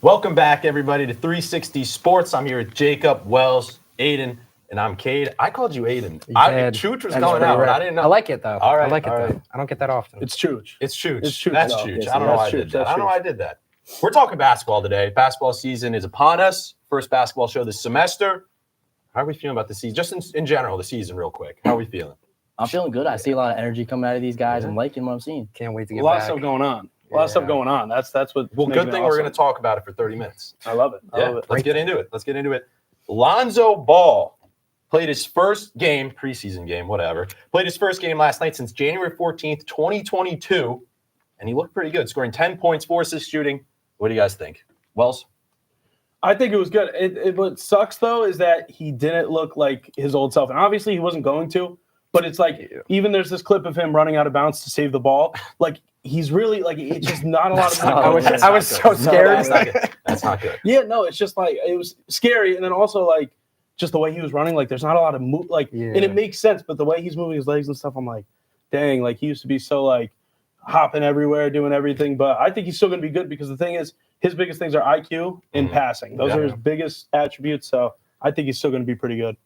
Welcome back, everybody, to 360 Sports. I'm here with Jacob, Wells, Aiden, and I'm Cade. I called you Aiden. Chooch was coming out, and I didn't know. I like it, though. All right, I like it, all though. right. I don't get that often. It's Chooch. It's Chooch. It's Chooch. It's Chooch. That's No, Chooch. yes, I don't know that's why I Chooch. did that. That's I don't know why I did that. We're talking basketball today. Basketball season is upon us. First basketball show this semester. How are we feeling about the season? Just in general, the season, real quick. How are we feeling? I'm feeling good. I see a lot of energy coming out of these guys. I'm liking what I'm seeing. Can't wait to A get lot back. of stuff going on. That's what. Well, good thing we're going to talk about it for 30 minutes. I love it. Let's get into it. Lonzo Ball played his first game, preseason game, whatever. Played his first game last night since January 14th, 2022, and he looked pretty good, scoring 10 points, 4 assists shooting. What do you guys think? Wells? I think it was good. What sucks, though, is that he didn't look like his old self. And obviously he wasn't going to, but it's like even there's this clip of him running out of bounds to save the ball. Like, he's really, like, it's just not a lot of I was so scared. That's not good. Yeah, no, it's just like it was scary. And then also, like, just the way he was running, like, there's not a lot of move. Like, and it makes sense, but the way he's moving his legs and stuff, I'm like, dang, like, he used to be so, like, hopping everywhere, doing everything. But I think he's still going to be good because the thing is, his biggest things are IQ and passing. Those are his biggest attributes. So I think he's still going to be pretty good.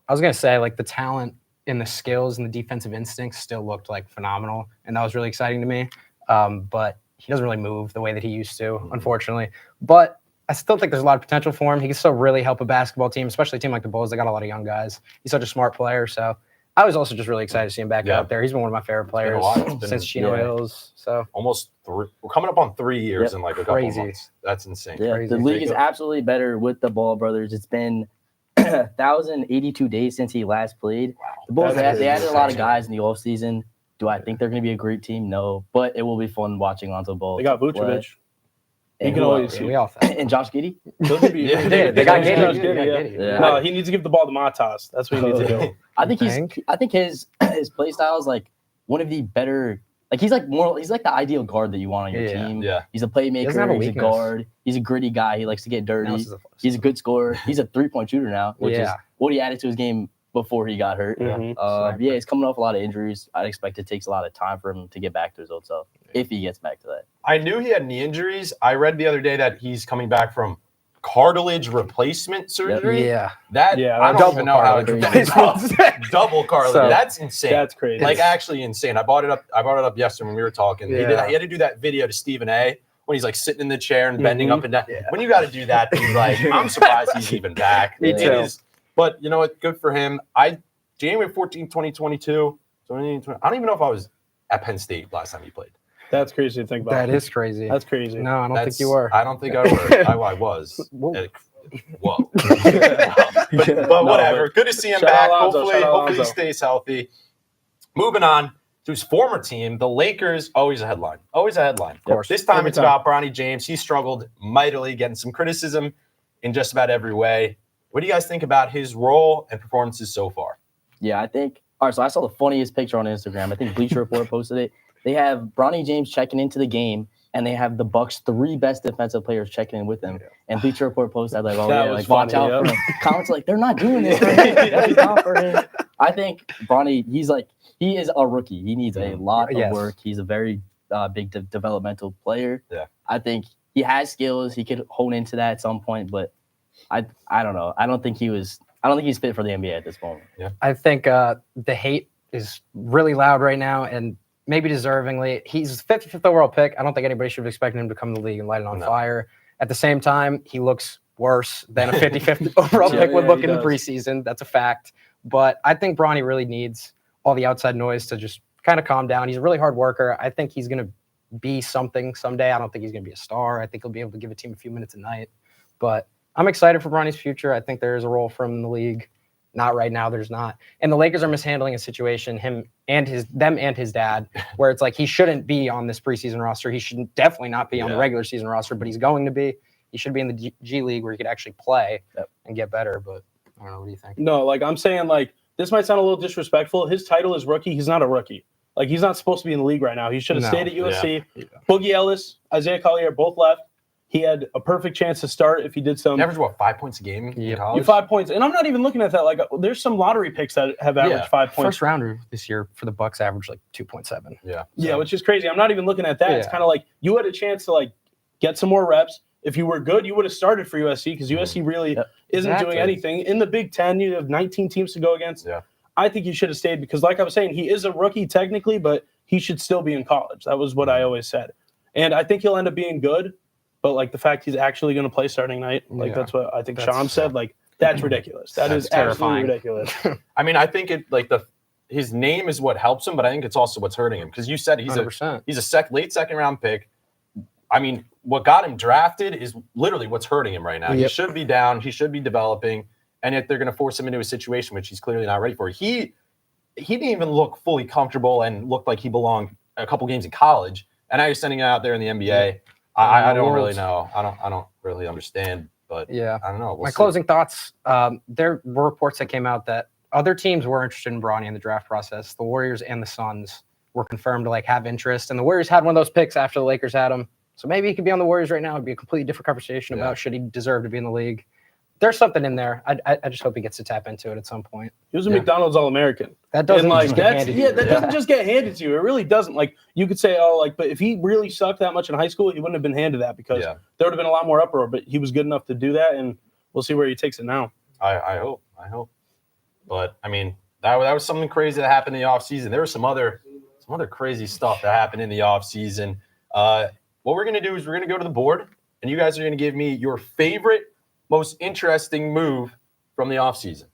I was going to say, like, the talent and the skills and the defensive instincts still looked, like, phenomenal. And that was really exciting to me. But he doesn't really move the way that he used to, unfortunately. But I still think there's a lot of potential for him. He can still really help a basketball team, especially a team like the Bulls. They got a lot of young guys. He's such a smart player. So I was also just really excited to see him back out there. He's been one of my favorite players since Chino Hills. So almost we're coming up on 3 years in like a couple of months. That's insane. Yeah, Crazy. the league is absolutely better with the Ball brothers. It's been 1,082 days since he last played. Wow. The Bulls, they added a insane. lot of guys in the offseason. Do I think they're going to be a great team? No, but it will be fun watching Lonzo Ball. They got play. Vucevic. And You can always we all think. and Josh Giddey. Those would be, They got Josh Giddey. Giddey, Yeah. No, he needs to give the ball to Matas. That's what he needs to do. I think his play style is like one of the better. Like he's like the ideal guard that you want on your team. Yeah. He's a doesn't have a playmaker. He's a weakness. guard. He's a gritty guy. He likes to get dirty. He's a good scorer. He's a 3-point shooter now, which is what he added to his game before he got hurt. He's coming off a lot of injuries. I'd expect it takes a lot of time for him to get back to his old self if he gets back to that. I knew he had knee injuries. I read the other day that he's coming back from cartilage replacement surgery. Yeah. I don't even know how it double cartilage. So, that's insane. That's crazy. Like actually insane. I brought it up yesterday when we were talking. He had to do that video to Stephen A. when he's like sitting in the chair and bending up and down. Yeah. When you got to do that, he's like, I'm surprised he's even back. Me too. But you know what? Good for him. January 14th, 2022. So I don't even know if I was at Penn State last time he played. That's crazy to think about. That is crazy. That's crazy. No, I don't think you were. I don't think I were. I was. Whoa. Whoa. but whatever. Good to see him Shout back. out Lonzo, Hopefully he stays healthy. Moving on to his former team, the Lakers. Always a headline. Always a headline. Of course. This time Every it's time. about Bronny James. He struggled mightily, getting some criticism in just about every way. What do you guys think about his role and performances so far? Yeah, I think. All right, so I saw the funniest picture on Instagram. I think Bleacher Report posted it. They have Bronny James checking into the game, and they have the Bucks' 3 best defensive players checking in with him. And Bleacher Report posted like, "Oh That yeah, was like watch funny, out for him." Comments like, "They're not doing this for him. That's not for him." I think Bronny, he is a rookie. He needs a lot of work. He's a very big developmental player. Yeah, I think he has skills. He could hone into that at some point, but I don't know. I don't think he's fit for the NBA at this moment. Yeah, I think the hate is really loud right now, and maybe deservingly. He's 55th overall pick. I don't think anybody should have expected him to come to the league and light it on fire. At the same time, he looks worse than a 55th overall pick would look in the preseason. That's a fact. But I think Bronny really needs all the outside noise to just kind of calm down. He's a really hard worker. I think he's going to be something someday. I don't think he's going to be a star. I think he'll be able to give a team a few minutes a night. But I'm excited for Bronny's future. I think there is a role for him in the league. Not right now, there's not. And the Lakers are mishandling a situation, them and his dad, where it's like he shouldn't be on this preseason roster. He should definitely not be on the regular season roster, but he's going to be. He should be in the G League where he could actually play and get better. But I don't know. What do you think? No, like I'm saying, like this might sound a little disrespectful. His title is rookie. He's not a rookie. Like he's not supposed to be in the league right now. He should have stayed at USC. Yeah. Boogie Ellis, Isaiah Collier, both left. He had a perfect chance to start if he did some. He averaged, 5 points a game in college? 5 points. And I'm not even looking at that. Like, there's some lottery picks that have averaged 5 points. First rounder this year for the Bucks averaged like 2.7. Yeah. Yeah, which is crazy. I'm not even looking at that. Yeah. It's kind of like you had a chance to, like, get some more reps, if you were good, you would have started for USC because USC really isn't doing anything. In the Big Ten, you have 19 teams to go against. Yeah. I think he should have stayed because, like I was saying, he is a rookie technically, but he should still be in college. That was what I always said. And I think he'll end up being good, but like the fact he's actually going to play starting night, like that's what I think Sham said. Like that's ridiculous. That's terrifying. Absolutely ridiculous. I mean, I think his name is what helps him, but I think it's also what's hurting him because you said he's 100%. late second round pick. I mean, what got him drafted is literally what's hurting him right now. He should be down. He should be developing. And if they're going to force him into a situation which he's clearly not ready for, he didn't even look fully comfortable and looked like he belonged a couple games in college. And now you're sending him out there in the NBA. I don't really know. I don't really understand. But I don't know. My closing thoughts. There were reports that came out that other teams were interested in Bronny in the draft process. The Warriors and the Suns were confirmed to like have interest, and the Warriors had one of those picks after the Lakers had him. So maybe he could be on the Warriors right now. It'd be a completely different conversation about should he deserve to be in the league. There's something in there. I just hope he gets to tap into it at some point. He was a McDonald's All-American. That doesn't doesn't just get handed to you. It really doesn't. Like you could say, but if he really sucked that much in high school, he wouldn't have been handed that because there would have been a lot more uproar. But he was good enough to do that, and we'll see where he takes it now. I hope. But I mean, that was something crazy that happened in the offseason. There was some other crazy stuff that happened in the offseason. What we're gonna do is we're gonna go to the board, and you guys are gonna give me your favorite, most interesting move from the offseason.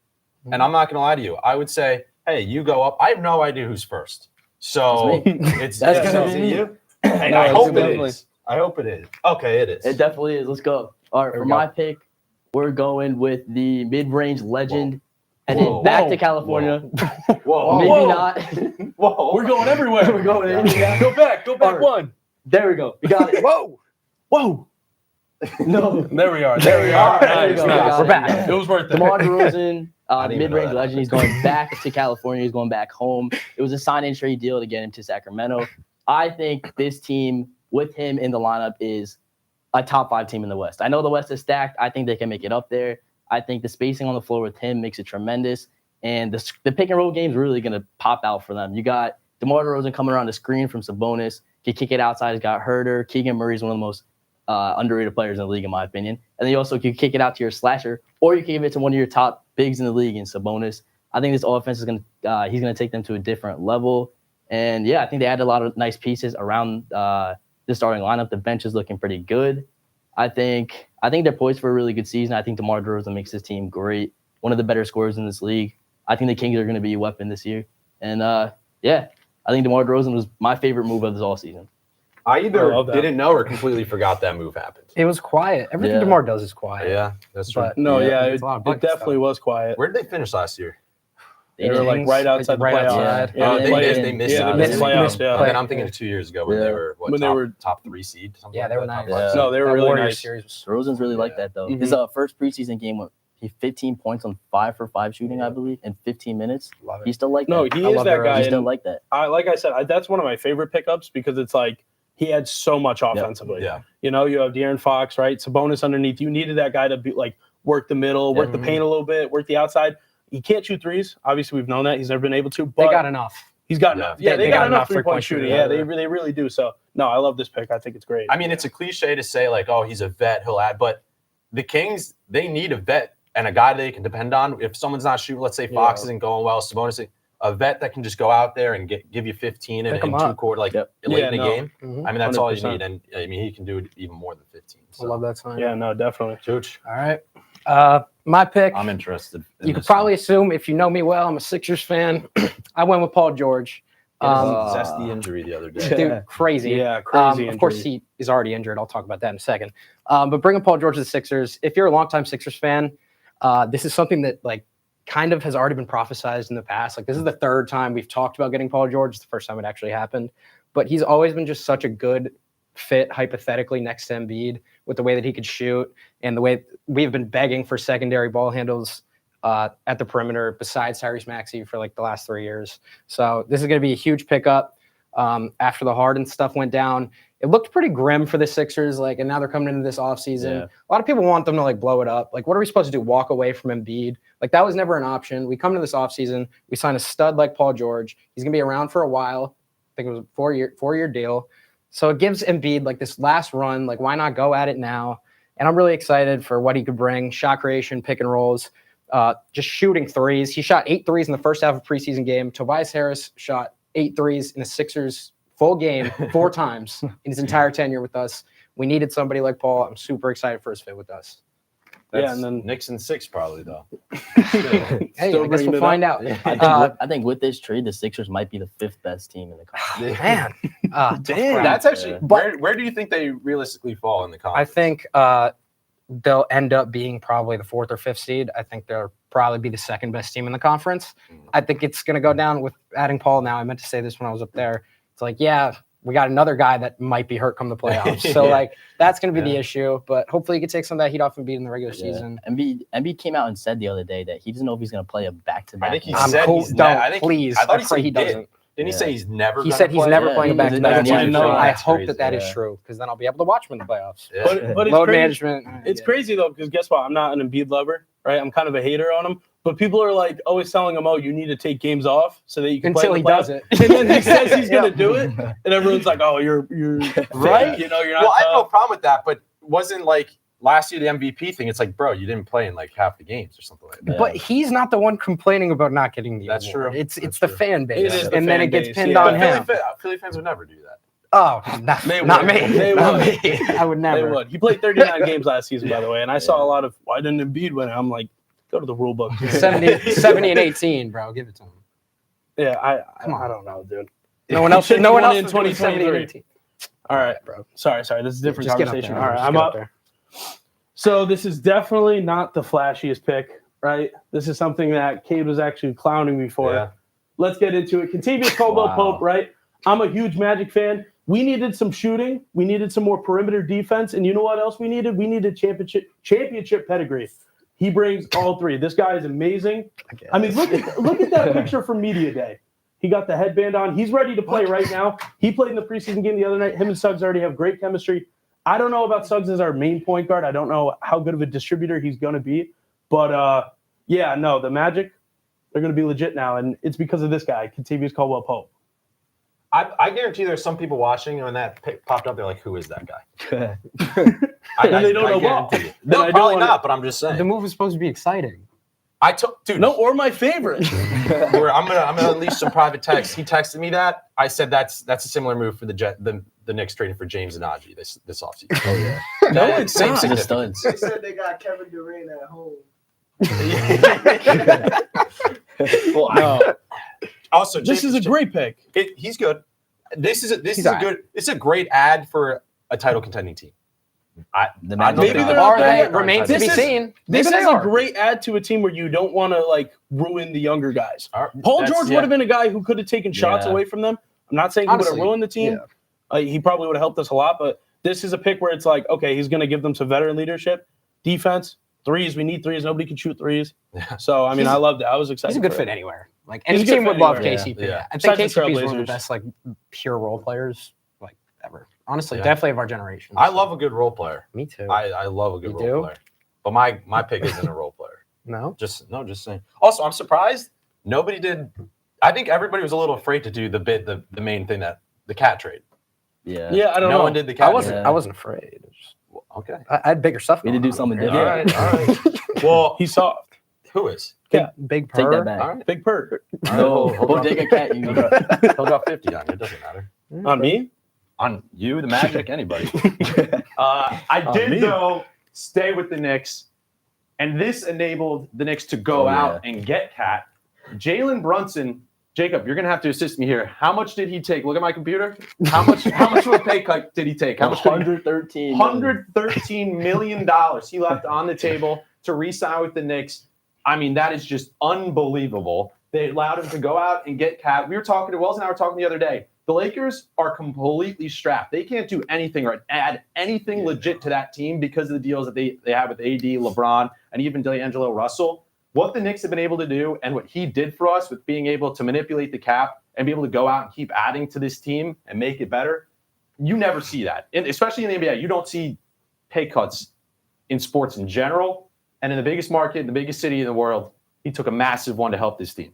And I'm not going to lie to you. I would say, hey, you go up. I have no idea who's first. So it's going to be you. And I hope it is. I hope it is. Okay, it is. It definitely is. Let's go. All right, for my pick, we're going with the mid-range legend. And then back to California. Whoa. Maybe not. Whoa. We're going everywhere. We're going in. Go back one. There we go. We got it. Whoa. No. There we are. Nice. We're back. It was worth it. DeMar DeRozan, mid-range legend. He's going back to California. He's going back home. It was a sign-and trade deal to get him to Sacramento. I think this team with him in the lineup is a top 5 team in the West. I know the West is stacked. I think they can make it up there. I think the spacing on the floor with him makes it tremendous. And the pick and roll game is really going to pop out for them. You got DeMar DeRozan coming around the screen from Sabonis. He kick it outside. He's got Herter. Keegan Murray's one of the most underrated players in the league, in my opinion. And then you also can kick it out to your slasher, or you can give it to one of your top bigs in the league in Sabonis. I think this offense is he's gonna take them to a different level. And I think they added a lot of nice pieces around the starting lineup. The bench is looking pretty good. I think they're poised for a really good season. I think DeMar DeRozan makes this team great. One of the better scorers in this league. I think the Kings are gonna be a weapon this year. And I think DeMar DeRozan was my favorite move of this all season. I either didn't know or completely forgot that move happened. It was quiet. Everything DeMar does is quiet. Yeah, that's true. It definitely was quiet. Where did they finish last year? They were like right outside the playoffs. They missed it. They missed playoffs. Yeah. And I'm thinking 2 years ago when they were top 3 seed. They were nice. No, they were really nice. DeRozan's really like that though. His first preseason game went 15 points on 5 for 5 shooting, I believe, in 15 minutes. He's still like that. No, he is that guy. He's still like that. Like I said, that's one of my favorite pickups because it's like he had so much offensively. Yeah. You know, you have De'Aaron Fox, right? Sabonis underneath. You needed that guy to be like work the middle, work the paint a little bit, work the outside. He can't shoot threes. Obviously, we've known that. He's never been able to. But they got enough. He's got enough. Yeah, they got enough three-point shooting. Yeah, they really do. So, no, I love this pick. I think it's great. I mean, it's a cliche to say, like, oh, he's a vet, he'll add. But the Kings, they need a vet and a guy they can depend on. If someone's not shooting, let's say Fox isn't going well, Sabonis, a vet that can just go out there and give you 15 in 2 quarters, late in the game. I mean, that's 100%. All you need. And, I mean, he can do it even more than 15. So. I love that sign. Yeah, no, definitely. Chooch. All right. My pick. I'm interested. You could probably assume, if you know me well, I'm a Sixers fan. I went with Paul George. Zesty injury the other day. Dude, crazy. Yeah, crazy Of course, he is already injured. I'll talk about that in a second. But bringing Paul George to the Sixers, if you're a longtime Sixers fan, this is something that kind of has already been prophesized in the past. This is the 3rd time we've talked about getting Paul George. It's the first time it actually happened. But he's always been just such a good fit, hypothetically, next to Embiid with the way that he could shoot and the way we've been begging for secondary ball handles at the perimeter besides Tyrese Maxey for the last 3 years. So this is going to be a huge pickup after the Harden stuff went down. It looked pretty grim for the Sixers, and now they're coming into this offseason. A lot of people want them to blow it up. What are we supposed to do? Walk away from Embiid? That was never an option. We come into this offseason, we sign a stud like Paul George. He's going to be around for a while. I think it was a 4-year deal. So it gives Embiid this last run. Why not go at it now? And I'm really excited for what he could bring, shot creation, pick and rolls, just shooting threes. He shot 8 threes in the first half of preseason game. Tobias Harris shot 8 threes in the Sixers full game 4 times in his entire tenure with us. We needed somebody like Paul. I'm super excited for his fit with us. That's and then Knicks and 6 probably though. Hey, I guess we'll find out. I think with this trade, the Sixers might be the 5th best team in the conference. Man, damn, that's actually. Where do you think they realistically fall in the conference? I think they'll end up being probably the 4th or 5th seed. I think they'll probably be the 2nd best team in the conference. I think it's going to go down with adding Paul now. I meant to say this when I was up there. It's like, yeah, we got another guy that might be hurt come the playoffs. So, like, that's going to be the issue. But hopefully he can take some of that heat off and beat in the regular season. Embiid came out and said the other day that he doesn't know if he's going to play a back-to-back. I think he said he's not. Please. I thought he said he doesn't. Didn't he say he's never? He said he's never playing a back-to-back. I hope that is crazy. true because then I'll be able to watch him in the playoffs. Yeah. But it's Load crazy. management. It's crazy though because guess what? I'm not an Embiid lover, right? I'm kind of a hater on him. But people are like always telling him, "Oh, you need to take games off so that you can until play he does it." And then he says he's going to do it, and everyone's like, "Oh, you're right." You know, you're not. Well, I have no problem with that, but wasn't like last year the MVP thing. It's like, bro, you didn't play in like half the games or something like that. But he's not the one complaining about not getting the That's award. true. It's That's the true. fan base, It is the and then fan it gets base, pinned yeah. on But him. Philly fans would never do that. Oh, not me. They Not would. me. I would never. They would. He played 39 games last season, by the way, and I saw a lot of why didn't Embiid win? I'm like, go to the rule book. 70 and 18, bro. Give it to him. Yeah, I on. don't know, dude. No one else should. No one else in should do 70 and 2023. 18. All right, bro. Sorry. This is a different Just get up conversation. there. All right, Just I'm get up. there. So this is definitely not the flashiest pick, right? This is something that Cade was actually clowning me for. Yeah. Let's get into it. Contavious Caldwell-Pope, right? I'm a huge Magic fan. We needed some shooting. We needed some more perimeter defense. And you know what else we needed? We needed championship pedigree. He brings all 3. This guy is amazing. I mean, look at that picture from Media Day. He got the headband on. He's ready to play right now. He played in the preseason game the other night. Him and Suggs already have great chemistry. I don't know about Suggs as our main point guard. I don't know how good of a distributor he's going to be. But, the Magic, they're going to be legit now. And it's because of this guy, Contavious Caldwell-Pope. I guarantee there's some people watching when that pick popped up. They're like, "Who is that guy?" And they don't know well. guarantee it. No, probably not. But I'm just saying. The move is supposed to be exciting. I took, dude. No, or my favorite. I'm gonna unleash some private text. He texted me that. I said that's a similar move for the Knicks trading for James Najee this offseason. Oh yeah. No, it's same not. The significance. studs. They said they got Kevin Durant at home. Well, No. also, This is a great pick. He's good. This is a great ad for a title contending team. The Maybe Magic. they're Are up they? there. Remains to This be is- seen. This Maybe is they a are. great add to a team where you don't want to like ruin the younger guys. All right, Paul that's- George yeah. would have been a guy who could have taken shots Yeah. away from them. I'm not saying he would Honestly, have ruined the team. He probably would have helped us a lot, but this is a pick where it's like, okay, he's going to give them some veteran leadership, defense, threes. We need threes. Nobody can shoot threes. Yeah. So I mean, I loved it. I was excited. He's a good for fit it. anywhere. Like He's any a good team fit would love anywhere. KCP. Yeah. I think Besides the KCP is one of the Trailblazers. best like pure role players like ever. Honestly, Yeah. definitely of our generation. I love a good role player. Me too. I love a good You role do? player. But my pick isn't a role player. No. Just saying. Also, I'm surprised nobody did. I think everybody was a little afraid to do the main thing, that the cat trade. Yeah. Yeah, I don't No know. one did the cat trade. I wasn't afraid. It was just- Okay. I had bigger stuff. We had to going do something on. different. All right. Well, He's soft. who is? Big Take purr. that back. All right. Big perk. No, Hold on. Bodega Cat. You He'll drop 50 on you. It doesn't matter. On me? On you, the Magic, anybody. I Oh, did, me. though, stay with the Knicks, and this enabled the Knicks to go Oh, out and get Cat. Jalen Brunson, Jacob, you're going to have to assist me here. How much did he take? Look at my computer. How much of a pay cut did he take? How much? $113 million. $113 million he left on the table to re-sign with the Knicks. I mean, that is just unbelievable. They allowed him to go out and get Cat. We were talking to Wells and I were talking the other day. The Lakers are completely strapped. They can't do anything or add anything legit to that team because of the deals that they have with AD, LeBron, and even D'Angelo Russell. What the Knicks have been able to do and what he did for us with being able to manipulate the cap and be able to go out and keep adding to this team and make it better, you never see that. And especially in the NBA, you don't see pay cuts in sports in general. And in the biggest market, in the biggest city in the world, he took a massive one to help this team.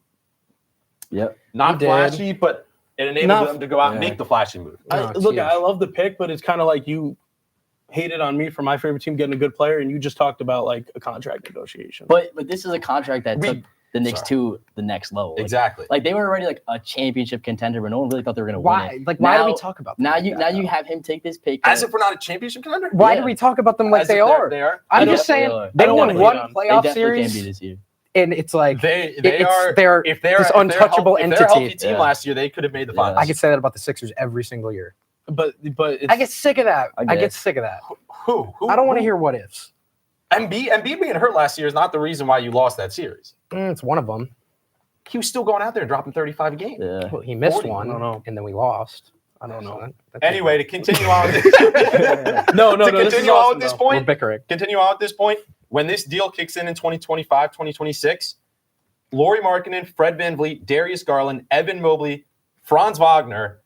Yep. Not He did. flashy, but it enabled them to go out and Yeah. make the flashy move. No, it's Look, huge. I love the pick, but it's kind of like hated on me for my favorite team getting a good player, and you just talked about like a contract negotiation. But this is a contract that took the Knicks Sorry. to the next level. Exactly. Like they were already like a championship contender, but no one really thought they were going to win Why? it. Like, why do Now- we talk about them Now like you that, now you though? have him take this pay cut. As if we're not a championship contender. Why Yeah. do we talk about them like As they if are? They are. I'm They just definitely saying are. they I don't won wanna one hate on- They playoff definitely can series, be this year. and it's like They it's- are. they're If they're this if they're untouchable if they're a healthy entity. team Yeah. last year, they could have made the Yeah. finals. I could say that about the Sixers every single year. But it's, I get sick of that. I I get guess. sick of that. Who? I don't want to hear what ifs. Embiid being hurt last year is not the reason why you lost that series. It's one of them. He was still going out there and dropping 35 a game. Yeah. Well, he missed 40, one, I don't know. and then we lost. I don't know. Anyway, to continue on. No, to this is continue on awesome, with this though. we're point. bickering. Continue on with this point. When this deal kicks in 2025, 2026, Lauri Markkanen, Fred VanVleet, Darius Garland, Evan Mobley, Franz Wagner,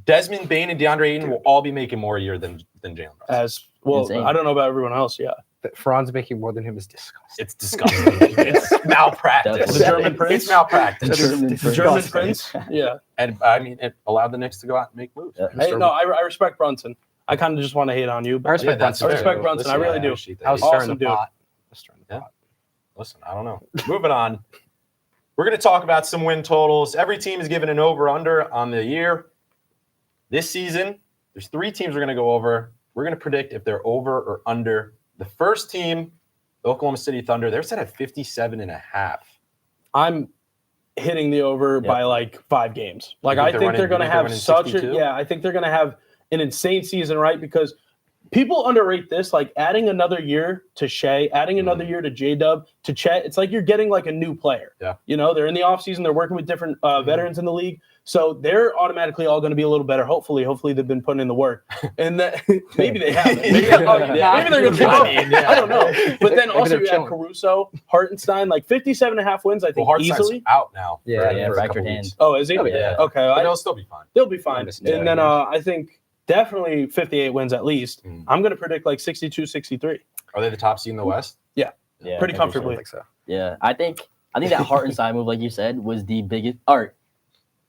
Desmond Bain, and DeAndre Ayton will all be making more a year than Jalen Brunson. As well, Insane. I don't know about everyone else. Yeah, But Franz making more than him is disgusting. It's disgusting. It's malpractice. The German prince? It's malpractice. the German prince. Yeah. And I mean, it allowed the Knicks to go out and make moves. Yeah. Hey, no, I respect Brunson. I kind of just want to hate on you. I But respect that's I Brunson. respect fair. Brunson. I really do. appreciate that. I was Awesome stirring the dude. pot. Yeah. Listen, I don't know. Moving on. We're going to talk about some win totals. Every team is given an over-under on the year. This season, there's 3 teams we're going to go over. We're going to predict if they're over or under. The first team, the Oklahoma City Thunder, they're set at 57.5. I'm hitting the over by like 5 games. Like You I think think they're they're going to running have such a 62? I think they're going to have an insane season, right? Because people underrate this. Like adding another year to Shea, adding another year to J-Dub, to Chet. It's like you're getting like a new player. Yeah. You know, they're in the offseason. They're working with different veterans in the league. So they're automatically all going to be a little better. Hopefully they've been putting in the work. And that maybe they haven't. Maybe, maybe they're going to I don't know. But then Maybe also they're you have chilling. Caruso, Hartenstein, like 57.5 wins, I Well, think, Hartenstein's easily. out now. Yeah, for yeah, a fractured couple hand. weeks. Oh, is he? Oh, yeah. Okay. But they'll still be fine. They'll be fine. Yeah, And then I think definitely 58 wins at least. Mm. I'm going to predict like 62, 63. Are they the top seed in the West? Yeah, Pretty I comfortably. think so. Yeah, I think that Hartenstein move, like you said, was the biggest. Or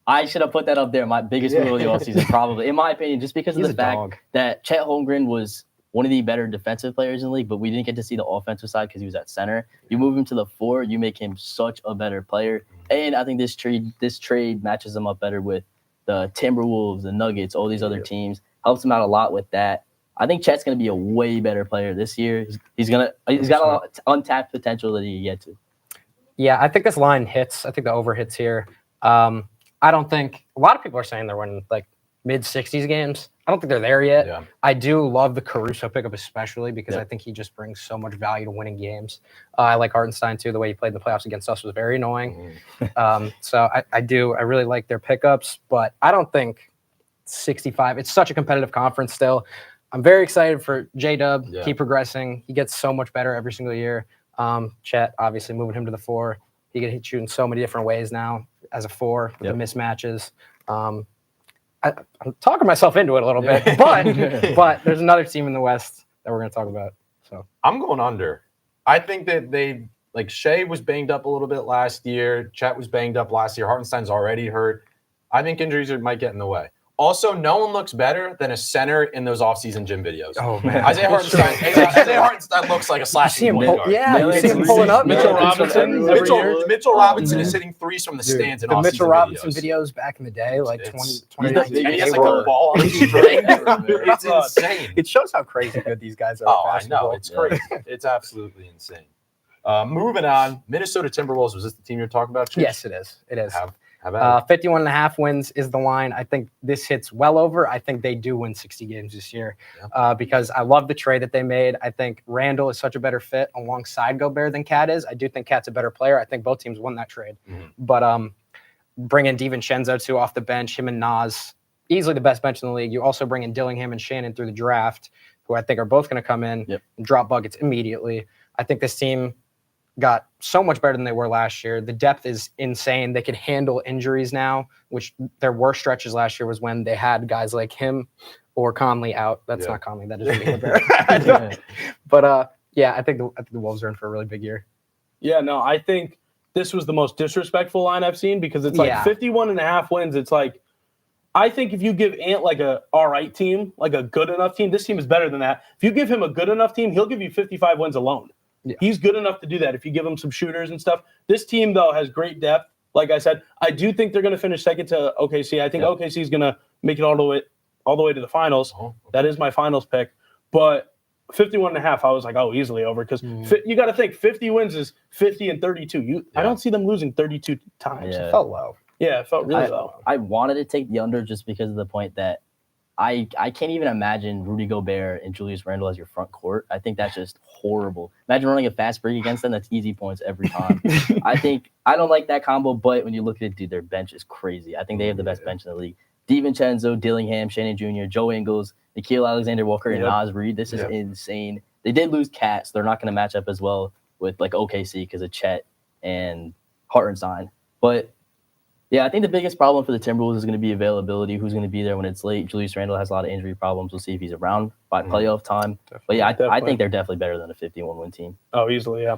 I should have put that up there. My biggest move of the offseason, probably, in my opinion, just because of He's the a fact dog. that Chet Holmgren was one of the better defensive players in the league, but we didn't get to see the offensive side because he was at center. You move him to the 4, you make him such a better player, and I think this trade matches him up better with the Timberwolves, the Nuggets, all these other teams. Helps him out a lot with that. I think Chet's going to be a way better player this year. He's got a lot of untapped potential that he can get to. Yeah, I think this line hits. I think the over hits here. I don't think a lot of people are saying they're winning like mid 60s games. I don't think they're there yet. Yeah. I do love the Caruso pickup, especially because Yep. I think he just brings so much value to winning games. I like Hartenstein too. The way he played in the playoffs against us was very annoying. So I really like their pickups, but I don't think 65. It's such a competitive conference still. I'm very excited for J-Dub. Yeah. Keep progressing. He gets so much better every single year. Chet, obviously moving him to the 4. He can hit you in so many different ways now as a 4 with Yep. the mismatches. I'm talking myself into it a little bit, but there's another team in the West that we're going to talk about. So I'm going under. I think that they like Shea was banged up a little bit last year. Chet was banged up last year. Hartenstein's already hurt. I think injuries might get in the way. Also, no one looks better than a center in those offseason gym videos. oh man, Isaiah Hartenstein looks like a you see slashing him point pull, guard. yeah, you see him Millions. pulling up. Mitchell man. Robinson every year. Mitchell Robinson is hitting threes from the Dude, stands in the off-season Mitchell Robinson videos. videos back in the day, like It's- 2019. And he has like were- a ball on his string. It's insane. It shows how crazy good these guys are. Oh, at I know. basketball. It's crazy. It's absolutely insane. Moving on, Minnesota Timberwolves. Was this the team you're talking about, Chase? Yes, it is. It is. How about 51.5 wins is the line. I think this hits well over. I think they do win 60 games this year because I love the trade that they made. I think Randall is such a better fit alongside Gobert than Cat is. I do think Cat's a better player. I think both teams won that trade. Mhm. But bring in DiVincenzo too off the bench, him and Nas, easily the best bench in the league. You also bring in Dillingham and Shannon through the draft, who I think are both going to come in and drop buckets immediately. I think this team got so much better than they were last year. The depth is insane. They can handle injuries now, which their worst stretches last year was when they had guys like him or Conley out. That's not Conley. That is Rudy Gobert. But yeah, I think the Wolves are in for a really big year. Yeah, no, I think this was the most disrespectful line I've seen because it's like Yeah. 51.5 wins. It's like I think if you give Ant like a all right team, like a good enough team, this team is better than that. If you give him a good enough team, he'll give you 55 wins alone. Yeah. He's good enough to do that if you give him some shooters and stuff. This team, though, has great depth. Like I said, I do think they're going to finish second to OKC. I think OKC is going to make it all the way to the finals. Oh, okay. That is my finals pick. But 51.5, I was like, oh, easily over because you got to think 50 wins is 50 and 32. I don't see them losing 32 times. Yeah. It felt low. Yeah, it felt really low. I wanted to take the under just because of the point that I can't even imagine Rudy Gobert and Julius Randle as your front court. I think that's just horrible. Imagine running a fast break against them. That's easy points every time. I don't like that combo, but when you look at it, dude, their bench is crazy. I think they have the best bench in the league. DiVincenzo, Dillingham, Shannon Jr., Joe Ingles, Nickeil Alexander-Walker, and Naz Reid. This is insane. They did lose Cat, so they're not going to match up as well with like OKC because of Chet and Hartenstein. But yeah, I think the biggest problem for the Timberwolves is going to be availability. Who's going to be there when it's late? Julius Randle has a lot of injury problems. We'll see if he's around by playoff time. But yeah, I think they're definitely better than a 51-win team. Oh, easily, yeah.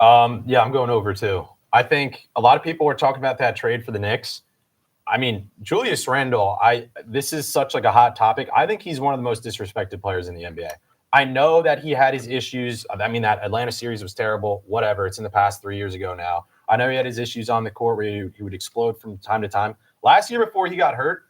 Yeah, I'm going over too. I think a lot of people were talking about that trade for the Knicks. I mean, Julius Randle, this is such like a hot topic. I think he's one of the most disrespected players in the NBA. I know that he had his issues. I mean, that Atlanta series was terrible. Whatever. It's in the past 3 years ago now. I know he had his issues on the court where he would explode from time to time. Last year before he got hurt,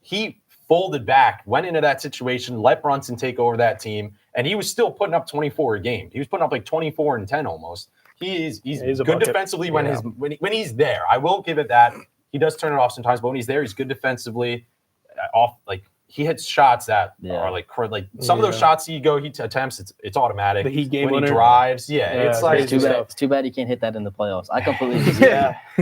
he folded back, went into that situation, let Brunson take over that team, and he was still putting up 24 a game. He was putting up like 24 and 10 almost. He's good defensively when he's there. I will give it that. He does turn it off sometimes, but when he's there, he's good defensively. He hits shots that are like some of those shots he attempts, it's automatic. The Heat game when winner. he drives, it's like It's too bad he can't hit that in the playoffs. I completely agree.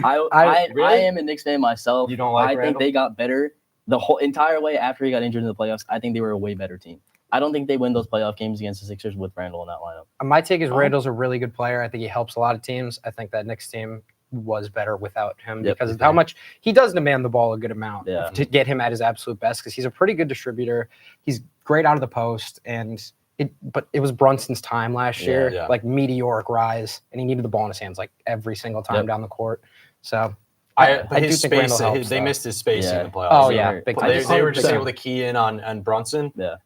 I am a Knicks fan myself. You don't like I Randle? think they got better the whole entire way after he got injured in the playoffs. I think they were a way better team. I don't think they win those playoff games against the Sixers with Randle in that lineup. My take is Randle's a really good player. I think he helps a lot of teams. I think that Knicks team was better without him because of how much he does demand the ball a good amount to get him at his absolute best because he's a pretty good distributor. He's great out of the post, but it was Brunson's time last year, like meteoric rise, and he needed the ball in his hands like every single time down the court. So I do think Randle helps. They missed his space in the playoffs. Oh yeah, big time. They were just able to key in on Brunson. Yeah.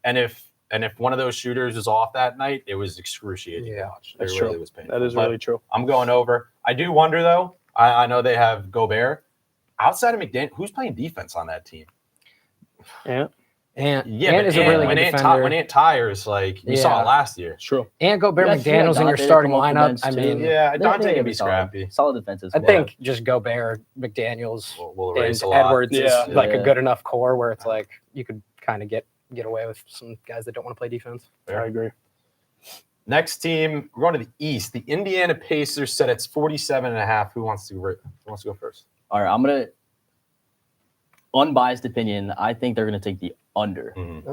And if one of those shooters was off that night, it was excruciating to watch. That's it true. really was painful. That is really true. I'm going over. I do wonder, though. I know they have Gobert. Outside of McDaniel, who's playing defense on that team? Yeah. Ant is a really good defender. When Ant tires, like we saw it last year. True. And Gobert, McDaniel's in your starting lineup. I mean, Dante can be scrappy. Solid defenses. I think just Gobert, McDaniel's, will and erase a lot. Edwards is like a good enough core where it's like you could kind of get away with some guys that don't want to play defense. I agree. Next team, we're going to the East. The Indiana Pacers set it's 47.5. Who wants to go first? All right, I'm gonna unbiased opinion. I think they're gonna take the under. Mm-hmm.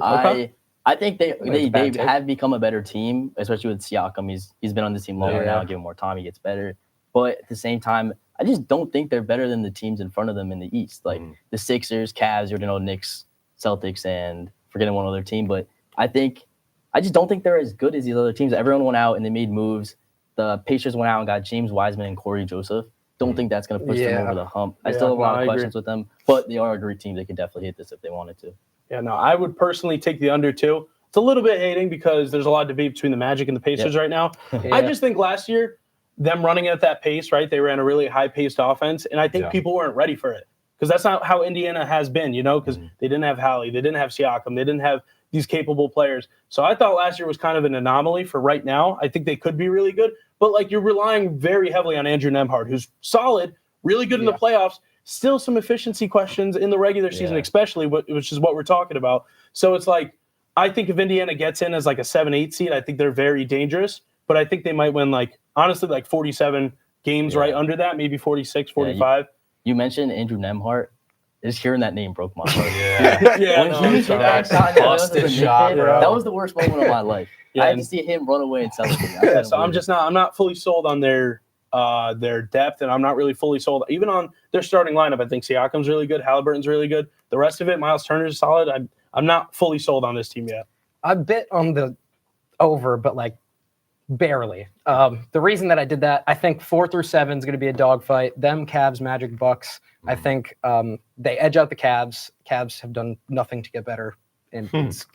I think they have become a better team, especially with Siakam. He's been on this team longer now. Give him more time, he gets better. But at the same time, I just don't think they're better than the teams in front of them in the East, like the Sixers, Cavs, Knicks, Celtics, and forgetting one other team. But I just don't think they're as good as these other teams. Everyone went out and they made moves. The Pacers went out and got James Wiseman and Corey Joseph. Don't think that's going to push them over the hump. I still have a lot of questions with them, but they are a great team. They could definitely hit this if they wanted to. Yeah, no, I would personally take the under too. It's a little bit hating because there's a lot of debate between the Magic and the Pacers right now. I just think last year, them running at that pace, right? They ran a really high-paced offense, and I think people weren't ready for it because that's not how Indiana has been, because they didn't have Hallie, they didn't have Siakam, they didn't have these capable players. So I thought last year was kind of an anomaly for right now. I think they could be really good, but like you're relying very heavily on Andrew Nembhard, who's solid, really good in the playoffs, still some efficiency questions in the regular season, especially, which is what we're talking about. So it's like, I think if Indiana gets in as like a 7-8 seed, I think they're very dangerous, but I think they might win honestly 47 games right under that, maybe 46, 45. You mentioned Andrew Nembhard. Just hearing that name broke my heart. That busted shot, bro. That was the worst moment of my life. I had to see him run away and celebrate. So I'm not fully sold on their depth, and I'm not really fully sold even on their starting lineup. I think Siakam's really good, Halliburton's really good. The rest of it, Miles Turner's solid. I'm not fully sold on this team yet. I bet on the over, but Barely. The reason that I did that, I think 4 through 7 is going to be a dogfight. Them, Cavs, Magic, Bucks. I think they edge out the Cavs. Cavs have done nothing to get better, and it's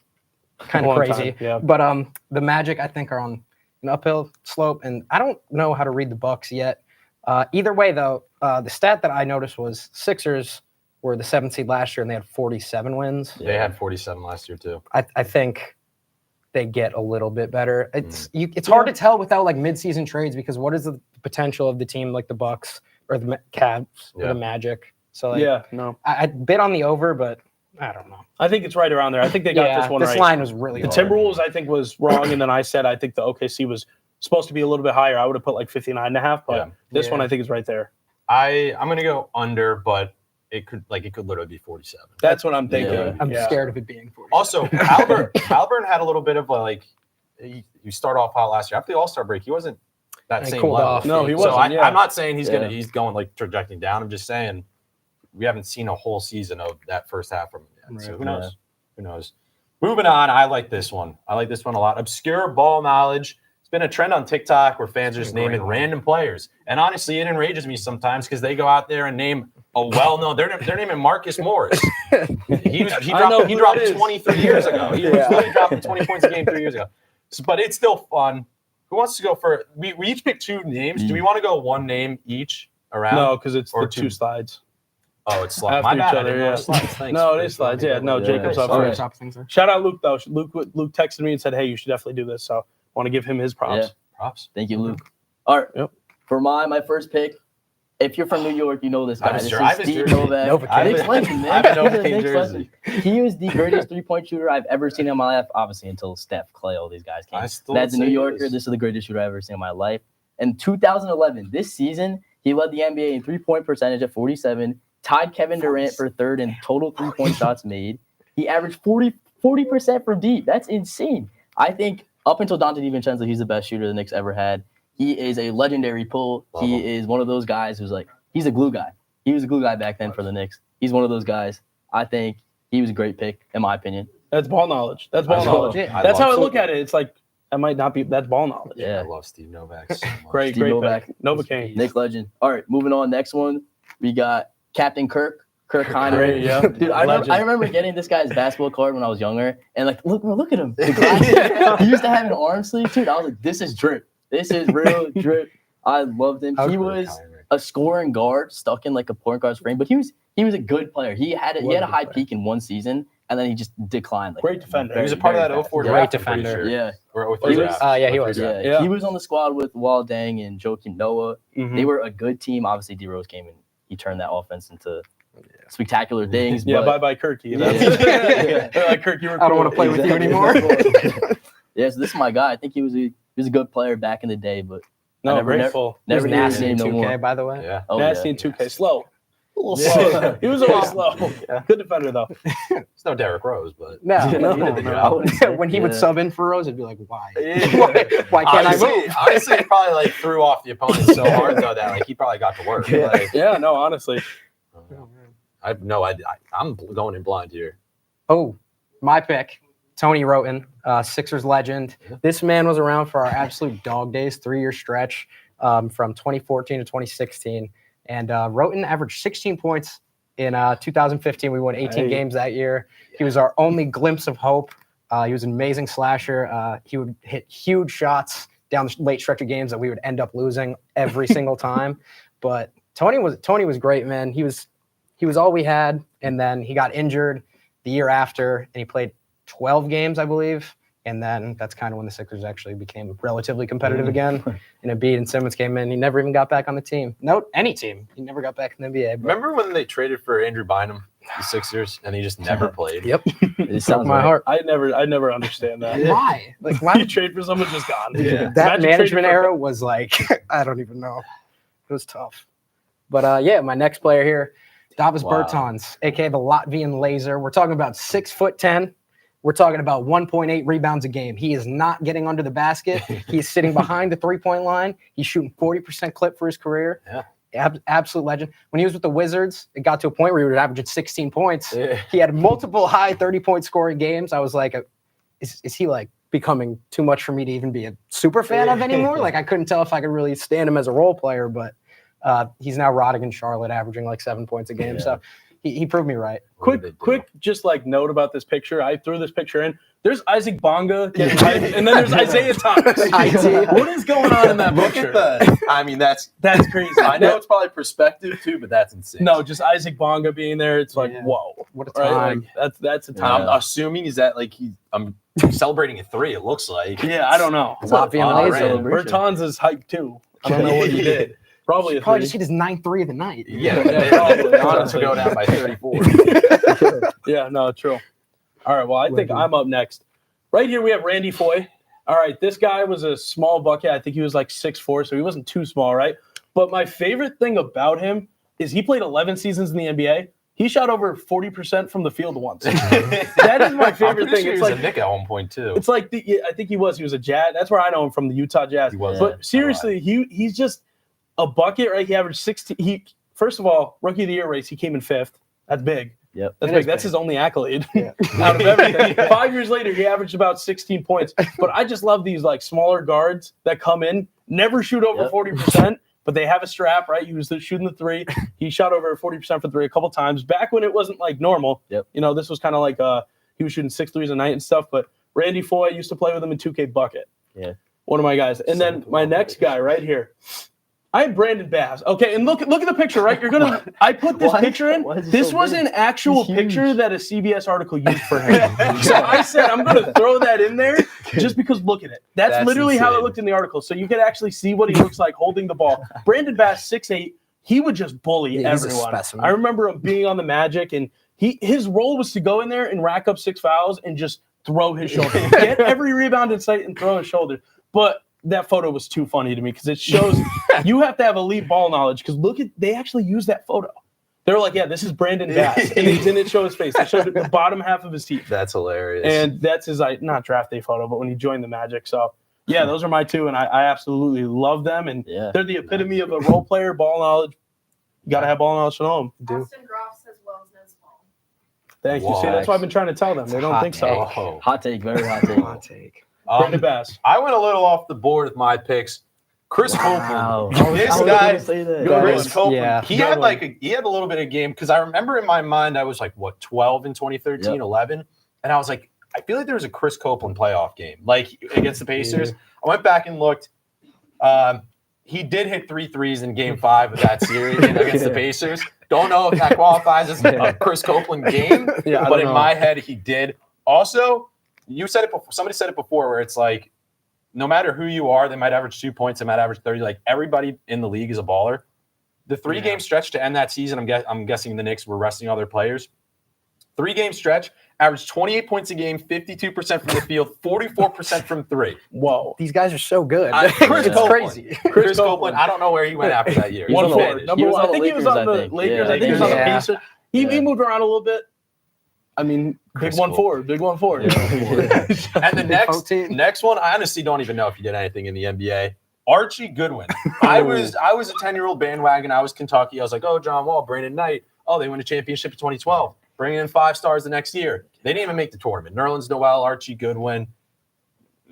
kind of Long crazy. time, yeah. But the Magic, I think, are on an uphill slope, and I don't know how to read the Bucks yet. Either way, though, the stat that I noticed was Sixers were the 7th seed last year, and they had 47 wins. They had 47 last year too. I think they get a little bit better. It's hard to tell without like midseason trades because what is the potential of the team like the Bucks or the Cavs or the Magic? So like, I bid on the over, but I don't know. I think it's right around there. I think they got this one right. This line was really the hard. Timberwolves, I think, was wrong, and then I said I think the OKC was supposed to be a little bit higher. I would have put like 59.5, but this one I think is right there. I'm gonna go under, but it could literally be 47. That's what I'm thinking. Yeah. I'm scared of it being 47. Also, Halliburton had a little bit of you start off hot last year after the All-Star break. He wasn't that same cooled level. off. No, he So wasn't. I'm not saying he's going like trajecting down. I'm just saying we haven't seen a whole season of that first half from him yet. Right. So who knows? Who knows? Moving on, I like this one. I like this one a lot. Obscure ball knowledge. It's been a trend on TikTok where fans are just naming random players. And honestly, it enrages me sometimes because they go out there and name a well-known. They're naming Marcus Morris. He dropped 23 years ago. He was literally dropping 20 points a game 3 years ago. But it's still fun. Who wants to go for? We each pick 2 names. Do we want to go one name each around? No, because it's Or the 2 slides. Oh, it's slides. After My each bad. I other, didn't know yeah. it was slides. Thanks. No, it is slides. Yeah, no, Jacob's up Sorry, first. top things there. Shout out Luke though. Luke texted me and said, "Hey, you should definitely do this." So I want to give him his props. Yeah. Props. Thank you, Luke. All right. Yep. For my first pick, if you're from New York, you know this guy. This is Steve Jersey. Novak. Novocaine. Knicks legend, man. I have a Novocaine Knicks jersey. legend. He was the greatest three-point shooter I've ever seen in my life, obviously until Steph, Clay, all these guys came. I still That's a would New say he Yorker. is. This is the greatest shooter I've ever seen in my life. In 2011, this season, he led the NBA in three-point percentage at 47, tied Kevin Durant for third in total three-point shots made. He averaged 40% from deep. That's insane. I think up until Dante DiVincenzo, he's the best shooter the Knicks ever had. He is a legendary pull. He is one of those guys who's like, he's a glue guy. He was a glue guy back then for the Knicks. He's one of those guys. I think he was a great pick, in my opinion. That's ball knowledge. That's ball knowledge. Yeah. That's how I look at it. It's like that might not be. That's ball knowledge. Yeah. I love Steve Novak so much. Great Steve Novak. pick. Novocaine. Knicks legend. All right, moving on. Next one, we got Captain Kirk Kiner. Great, yeah. Dude, I remember getting this guy's basketball card when I was younger, and like, look at him. The guy, he used to have an arm sleeve too. And I was like, this is drip. This is real drip. I loved him. He was a scoring guard stuck in like a point guard's frame, but he was a good player. He had a high peak in one season, and then he just declined. Like, Great defender. He was a part of that 04 Great draft. I'm pretty defender. sure. Yeah. Or 03 He was- draft. yeah, he was. 03 draft. Yeah. He was on the squad with Wall Dang and Joakim Noah. Mhm. They were a good team. Obviously, D Rose came and he turned that offense into spectacular things. Yeah, but bye, Kirky. Yeah. Like Kirk, you were I don't cool. want to play with you anymore. Yeah, so this is my guy. I think he was a good player back in the day, but No, never- grateful. never He knew was his nasty name in no 2K, more. by the way. Yeah. Oh, Nasty yeah. in 2K. Slow. A little Yeah. slow. He was always slow. Yeah. Good defender though. It's no Derrick Rose, but No, No, he did the no. job. wouldn't say- when he would yeah. sub in for Rose, I'd be like, why? Yeah. Why can't I honestly, move? honestly, it probably like threw off the opponent so hard though that like he probably got to work. Yeah. Like, Yeah, no, honestly. I'm going in blind here. Oh, my pick, Tony Roten, Sixers legend. Yeah. This man was around for our absolute dog days, 3-year stretch from 2014 to 2016. And Roten averaged 16 points in 2015. We won 18 Hey. games that year. He was our only glimpse of hope. He was an amazing slasher. He would hit huge shots down the late stretch of games that we would end up losing every single time. But Tony was great, man. He was all we had, and then he got injured the year after, and he played 12 games, I believe. And then that's kind of when the Sixers actually became relatively competitive again. And Embiid and Simmons came in. He never even got back on the team. No, any team. He never got back in the NBA. But Remember when they traded for Andrew Bynum, the Sixers, and he just never played? Yep. It broke sounds my right. heart. I never understand that. Why? Like, why You would trade for someone just gone. Yeah. that Imagine management trading for- era was like, I don't even know. It was tough. But yeah, my next player here, Davis Wow. Bertans, aka the Latvian Laser. We're talking about 6'10". We're talking about 1.8 rebounds a game. He is not getting under the basket. He's sitting behind the three-point line. He's shooting 40% clip for his career. Yeah. Absolute legend. When he was with the Wizards, it got to a point where he was averaging 16 points. Yeah. He had multiple high 30-point scoring games. I was like, is he like becoming too much for me to even be a super fan of anymore. Like I couldn't tell if I could really stand him as a role player, but he's now rotting in Charlotte, averaging like 7 points a game. Yeah. So he proved me right. Quick, just like note about this picture. I threw this picture in. There's Isaac Bonga getting hyped, and then there's Isaiah Thomas. What is going on in that Look picture? at that. I mean, that's crazy. I know it's probably perspective too, but that's insane. No, just Isaac Bonga being there. It's like, Yeah. whoa. What a Right? time. Like, that's a time. I'm assuming is that like I'm celebrating a 3. It looks like. Yeah, I don't know. Latvian All laser. right. Bertans is hyped too. I don't know what he did. Probably a Probably three. just hit his 9-3 of the night. Yeah, probably, to honestly. go down by 34. Yeah, no, true. All right, well, I think I'm up next. Right here we have Randy Foye. All right, this guy was a small bucket. I think he was like 6'4", so he wasn't too small, right? But my favorite thing about him is he played 11 seasons in the NBA. He shot over 40% from the field once. That is my favorite thing. Sure It's he was like a Nick at one point too. it's like I think he was a Jazz. That's where I know him from, the Utah Jazz. He was. But seriously, he's just a bucket, right? He averaged 16. He first of all, rookie of the year race, he came in 5th. That's big. Yep. That's It big. is That's big. his only accolade out of everything. 5 years later, he averaged about 16 points. But I just love these like smaller guards that come in, never shoot over Yep. 40%, but they have a strap, right? He was shooting the 3. He shot over 40% for 3 a couple times. Back when it wasn't like normal. Yep. You know, this was kind of like he was shooting 6 threes a night and stuff. But Randy Foye used to play with him in 2K Bucket. Yeah. One of my guys. And then my next guy right here. I have Brandon Bass. Okay, and look at the picture, right? You're gonna. I put this What? picture in. Why is he This so was big? an actual He's picture huge. that a CBS article used for him. So I said I'm gonna throw that in there just because look at it. That's literally how it insane. looked in the article. So you could actually see what he looks like holding the ball. Brandon Bass, 6'8". He would just bully Yeah, he's a everyone. specimen. I remember him being on the Magic, and his role was to go in there and rack up 6 fouls and just throw his shoulder, get every rebound in sight, and throw his shoulder. But that photo was too funny to me because it shows you have to have elite ball knowledge. Because they actually used that photo. They're like, yeah, this is Brandon Bass, and it didn't show his face. It showed the bottom half of his teeth, That's hilarious. and that's his not draft day photo, but when he joined the Magic. So yeah, those are my two, and I absolutely love them, and Yeah. they're the epitome of a role player, ball knowledge. You got to have ball knowledge to know them. Austin Groff says Wells knows ball. Thank you. See, Whoa. that's what I've been trying to tell them. They don't Hot think so. take. Oh. Hot take, very hot take. Hot take. Brandon Bass. I went a little off the board with my picks. Chris Wow. Copeland. This I was guy, gonna say that. Good Chris one. Copeland. Yeah. He Good had one. he had a little bit of game because I remember in my mind I was like 12 in 2013, Yep. 11, and I was like I feel like there was a Chris Copeland playoff game like against the Pacers. I went back and looked. He did hit 3 threes in Game 5 of that series against the Pacers. Don't know if that qualifies as a Chris Copeland game, Yeah, I but don't in know. my head he did. Also, you said it before. Somebody said it before, where it's like, no matter who you are, they might average 2 points, they might average 30. Like everybody in the league is a baller. The 3-game stretch to end that season, I'm guessing the Knicks were resting all their players. 3-game stretch, averaged 28 points a game, 52% from the field, 44% from 3. Whoa. These guys are so good. Chris It's Copeland. crazy. Chris Copeland, I don't know where he went after that year. He's One on four. the- Number he was one. on I think he was on the Lakers, I think. Lakers. Yeah, I think he was on the yeah. Pacers. He Yeah. moved around a little bit. I mean, big Chris 1-4. Big 1-4. And the Big folk team. next one, I honestly don't even know if he did anything in the NBA. Archie Goodwin. I was a 10-year-old bandwagon. I was Kentucky. I was like, oh, John Wall, Brandon Knight. Oh, they won a championship in 2012. Bringing in 5 stars the next year. They didn't even make the tournament. Nerlens Noel, Archie Goodwin,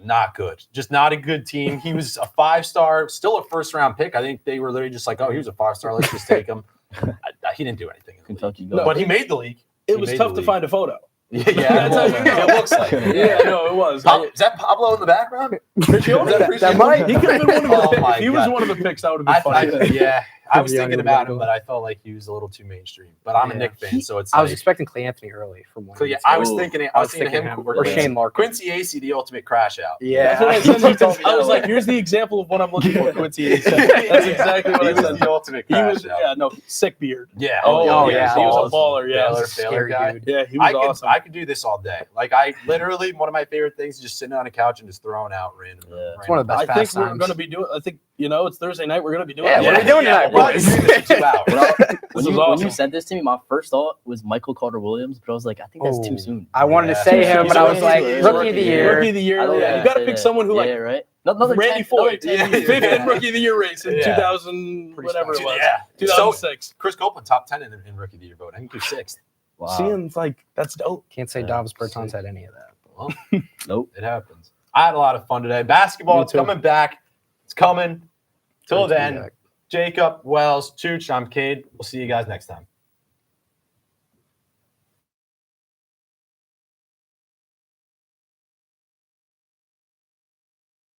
not good. Just not a good team. He was a 5-star, still a first-round pick. I think they were literally just like, oh, he was a 5-star. Let's just take him. He didn't do anything in the league. Kentucky No, go. But he made the league. It He was made tough the to league. find a photo. Yeah, That's how you know. it looks like it. Yeah, no, it was. Is that Pablo in the background? That might. He could have been one of the Oh picks. my If he was God. one of the picks, that would have been funny. I was Yeah, thinking you're about right. him, but I felt like he was a little too mainstream. But I'm a Yeah. Knick fan, so it's I was like, expecting Clay Anthony early from one. so, yeah, I was Ooh. thinking I was thinking thinking him him or Shane Larkin. Quincy Acey, the ultimate crash out. That's what I said. I was like, here's the example of what I'm looking for, Quincy. That's exactly what He I was said. the ultimate He crash was, out. yeah, no, sick beard. Yeah. Oh, yeah. He was Balls. a baller. Yeah, Baylor, Scary Baylor guy. dude. yeah, he was awesome. I could do this all day. Like I literally, one of my favorite things is just sitting on a couch and just throwing out random. Yeah. It's one of the best I think we're pastimes. going to be doing. I think it's Thursday night. We're going to be doing. Yeah, it. what are we doing tonight, we're boys? doing this in 2 hours. When, I- This when is you awesome. sent this to me, my first thought was Michael Carter Williams, but I was like, I think that's too Oh. soon. I wanted to Yeah. say him, He's but I was a like, rookie. rookie of the year. Rookie of the year. I love Yeah, that. you got to pick someone who yeah, like right. Another Randy 10 Foye, another 10 years. fifth Yeah. rookie of the year race in Yeah. 2000, Pretty whatever it special. was, Yeah. 2006. Chris Copeland, top 10 in rookie of the year vote. I think he's 6th. Wow. Seeing like that's dope. Can't say Yeah. Davis Bertans had any of that. Well, Nope. it happens. I had a lot of fun today. Basketball, Me it's too. coming back. It's coming. Till Great to be then, back. Jacob, Wells, Chooch, I'm Cade. We'll see you guys next time.